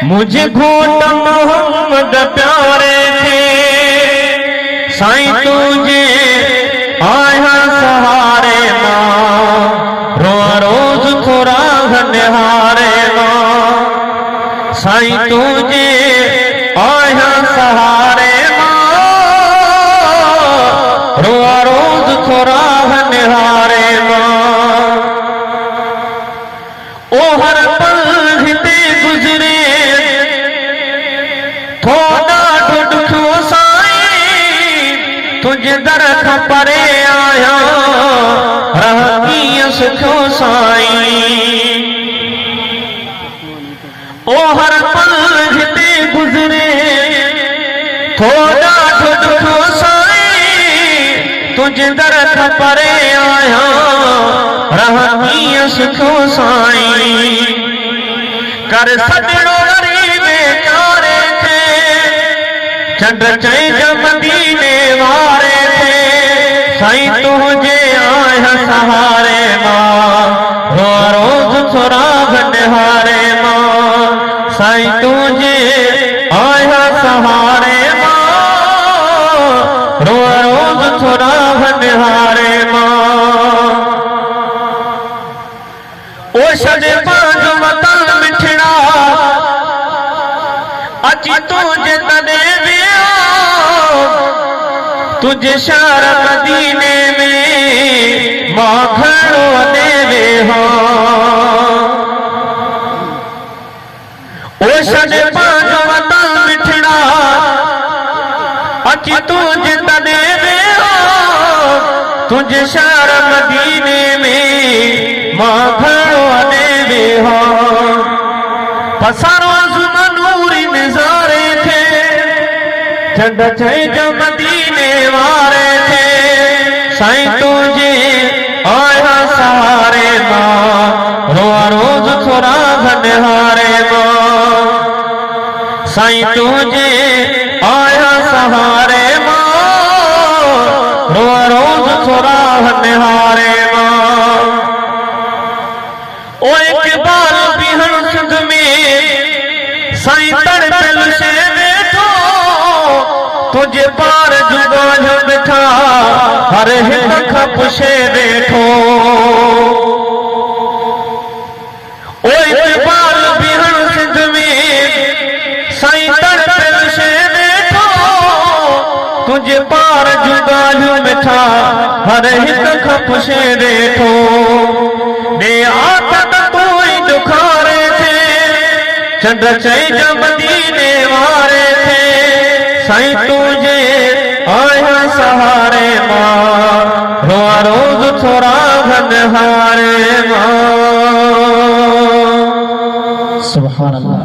मुझे घोट मोहम्मद प्यारे थे साईं तुझे आया सहारे मां रोआ रोज थोड़ा निहारे मां साईं तुझे आया सहारे मां रोआ रोज थोड़ा निहारे मां ओ हर पल हिते गुजरे थोड़ा दुखो साईं तुझे दर खां परे आया रही सुखो साईं ओ हर पल हिते गुजरे थोड़ा दुखो साईं तुझे दर खां परे आया रही सुखो साईं कर सजणो गरीब चारे थे चंड चैज मदीने वारे थे साईं तुझे आया सहारे मां रोआ रोज सुराग निहारे मां साईं तुझे आया सहारे मां रोआ रोज सुराग निहारे मां ओ छड़े पांच मता मिठड़ा अची तुझे तने तुझे शहर मदीने में मां खड़ो देवे हो ओ छड़े पांच मता मिठड़ा अची तुझे तने तुझे शहर मदीने में मां खड़ो देवे हो पसारो जुमनूरी नजारे थे चंड चैज मदीने वारे थे साईं तुझे आया सहारे मां रोआ रोज थोड़ा निहारे मां साईं तुझे आया सहारे मां रोआ रोज थोड़ा निहारे मां ओ इकबाल भी हंसद में साईं तड़पल से बैठो तुझे पार जुगा जो बिठा हर हिक खपुशे बैठो ओ इकबाल भी हंसद में साईं तड़पल से बैठो तुझे पार जुगा जो बिठा हर हिक खपुशे बैठो दे आखत कोई दुखारे थे चंद चैज मदीने वारे थे साईं तुझे आया सहारे मां रोआ रोज थोड़ा निहारे मां सुभान अल्लाह।